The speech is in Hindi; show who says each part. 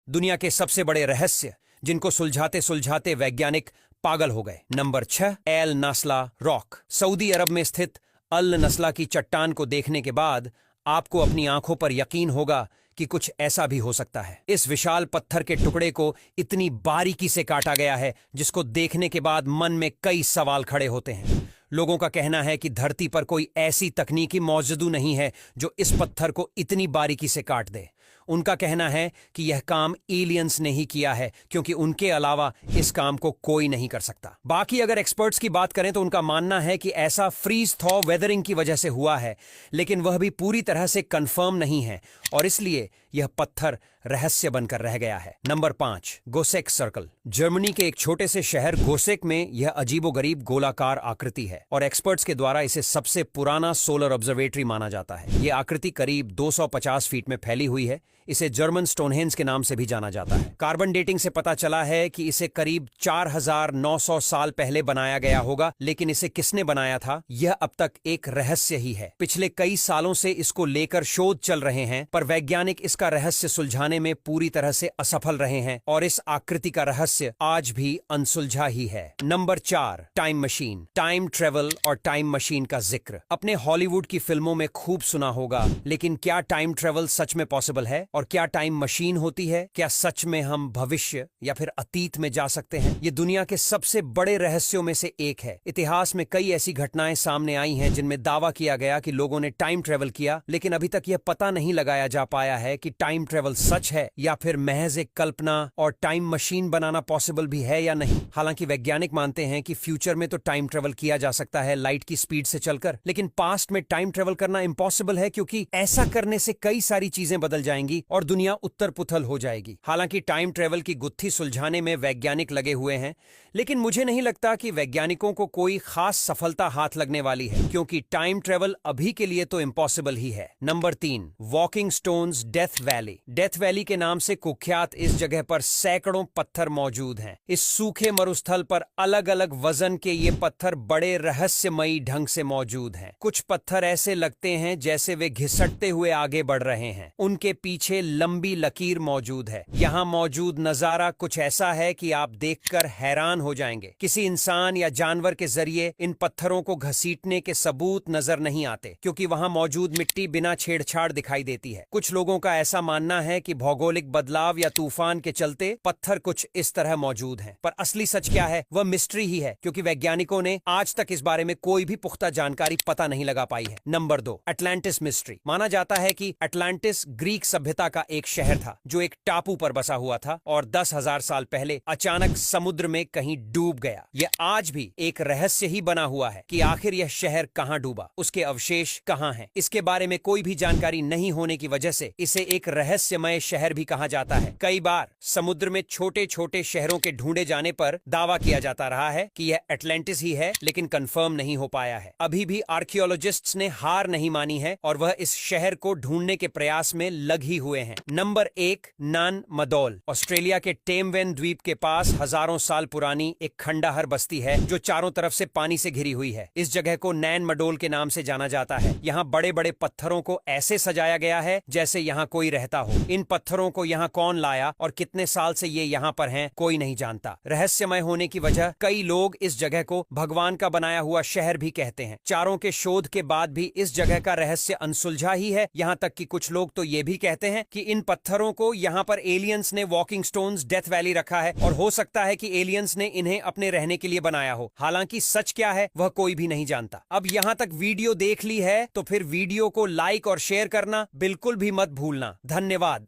Speaker 1: दुनिया के सबसे बड़े रहस्य जिनको सुलझाते सुलझाते वैज्ञानिक पागल हो गए। Number 6, Al Naslaa rock. सऊदी अरब में स्थित अल नस्ला की चट्टान को देखने के बाद आपको अपनी आंखों पर यकीन होगा कि कुछ ऐसा भी हो सकता है। इस विशाल पत्थर के टुकड़े को इतनी बारीकी से काटा गया है जिसको देखने के बाद मन में कई सवाल खड़े होते हैं। लोगों का कहना है कि धरती पर कोई ऐसी तकनीकी मौजूद नहीं है जो इस पत्थर को इतनी बारीकी से काट दे। उनका कहना है कि यह काम एलियंस ने ही किया है क्योंकि उनके अलावा इस काम को कोई नहीं कर सकता। बाकी अगर एक्सपर्ट्स की बात करें तो उनका मानना है कि ऐसा फ्रीज थॉ वेदरिंग की वजह से हुआ है, लेकिन वह भी पूरी तरह से कंफर्म नहीं है और इसलिए यह पत्थर रहस्य बनकर रह गया है। Number 5, गोसेक circle. जर्मनी के एक छोटे से शहर गोसेक में यह अजीबोगरीब गोलाकार आकृति है और एक्सपर्ट्स के द्वारा इसे सबसे पुराना सोलर ऑब्जर्वेटरी माना जाता है। यह आकृति करीब 250 फीट में फैली हुई है। इसे जर्मन स्टोनहेंज के नाम से भी जाना जाता है। कार्बन डेटिंग से पता चला है कि इसे करीब 4900 साल पहले बनाया गया होगा, लेकिन इसे किसने बनाया था यह अब तक एक रहस्य ही है। पिछले कई सालों से इसको लेकर शोध चल रहे हैं, पर वैज्ञानिक इसका रहस्य सुलझाने में पूरी तरह से असफल रहे हैं और इस आकृति का रहस्य आज भी अनसुलझा ही है। Number 4, time machine. Time travel और टाइम मशीन का जिक्र अपने हॉलीवुड की फिल्मों में खूब सुना होगा, लेकिन क्या टाइम ट्रेवल सच में पॉसिबल है और क्या टाइम मशीन होती है? क्या सच में हम भविष्य या फिर अतीत में जा सकते हैं? ये दुनिया के सबसे बड़े रहस्यों में से एक है। इतिहास में कई ऐसी घटनाएं सामने आई हैं जिनमें दावा किया गया कि लोगों ने टाइम ट्रेवल किया, लेकिन अभी तक यह पता नहीं लगाया जा पाया है कि टाइम ट्रेवल सच है या फिर महज एक कल्पना और टाइम मशीन बनाना पॉसिबल भी है या नहीं। हालांकि वैज्ञानिक मानते हैं कि फ्यूचर में तो टाइम ट्रेवल किया जा सकता है लाइट की स्पीड से चलकर, लेकिन पास्ट में टाइम ट्रेवल करना इम्पॉसिबल है क्योंकि ऐसा करने से कई सारी चीजें बदल जाएंगी और दुनिया उत्तर पुथल हो जाएगी। हालांकि टाइम ट्रेवल की गुत्थी सुलझाने में वैज्ञानिक लगे हुए हैं, लेकिन मुझे नहीं लगता कि वैज्ञानिकों को कोई खास सफलता हाथ लगने वाली है क्योंकि टाइम ट्रेवल अभी के लिए तो इम्पॉसिबल ही है। Number 3, walking stones death valley. Death valley के नाम से कुख्यात इस जगह पर सैकड़ों पत्थर मौजूद हैं। इस सूखे मरुस्थल पर अलग अलग वजन के ये पत्थर बड़े रहस्यमयी ढंग से मौजूद हैं। कुछ पत्थर ऐसे लगते हैं जैसे वे घिसटते हुए आगे बढ़ रहे हैं। उनके पीछे लंबी लकीर मौजूद है। यहाँ मौजूद नजारा कुछ ऐसा है कि आप देखकर हैरान हो जाएंगे। किसी इंसान या जानवर के जरिए इन पत्थरों को घसीटने के सबूत नजर नहीं आते क्योंकि वहां मौजूद मिट्टी बिना छेड़छाड़ दिखाई देती है। कुछ लोगों का ऐसा मानना है कि भौगोलिक बदलाव या तूफान के चलते पत्थर कुछ इस तरह मौजूद हैं, पर असली सच क्या है वह मिस्ट्री ही है क्योंकि वैज्ञानिकों ने आज तक इस बारे में कोई भी पुख्ता जानकारी पता नहीं लगा पाई है। Number 2, Atlantis mystery. माना जाता है कि अटलांटिस ग्रीक सभ्यता का एक शहर था जो एक टापू पर बसा हुआ था और 10,000 साल पहले अचानक समुद्र में कहीं डूब गया। यह आज भी एक रहस्य ही बना हुआ है कि आखिर यह शहर कहां डूबा, उसके अवशेष कहां हैं। इसके बारे में कोई भी जानकारी नहीं होने की वजह से इसे एक रहस्यमय शहर भी कहा जाता है। कई बार समुद्र में छोटे छोटे शहरों के ढूंढे जाने पर दावा किया जाता रहा है कि यह अटलांटिस ही है, लेकिन कंफर्म नहीं हो पाया है। अभी भी आर्कियोलॉजिस्ट्स ने हार नहीं मानी है और वह इस शहर को ढूंढने के प्रयास में लग ही हुए हैं। नंबर 1, नान मदौल। ऑस्ट्रेलिया के टेमवेन द्वीप के पास हजारों साल पुरानी एक खंडहर बस्ती है जो चारों तरफ से पानी से घिरी हुई है। इस जगह को नैन मडोल के नाम से जाना जाता है। यहाँ बड़े बड़े पत्थरों को ऐसे सजाया गया है जैसे यहाँ कोई रहता हो। इन पत्थरों को यहाँ कौन लाया और कितने साल से ये यहाँ पर हैं कोई नहीं जानता। रहस्यमय होने की वजह कई लोग इस जगह को भगवान का बनाया हुआ शहर भी कहते हैं। चारों के शोध के बाद भी इस जगह का रहस्य अनसुलझा ही है। यहाँ तक कि कुछ लोग तो ये भी कहते हैं कि इन पत्थरों को यहाँ पर एलियंस ने वॉकिंग स्टोन्स डेथ वैली रखा है और हो सकता है कि एलियंस ने इन्हें अपने रहने के लिए बनाया हो। हालांकि सच क्या है वह कोई भी नहीं जानता। अब यहाँ तक वीडियो देख ली है तो फिर वीडियो को लाइक और शेयर करना बिल्कुल भी मत भूलना। धन्यवाद।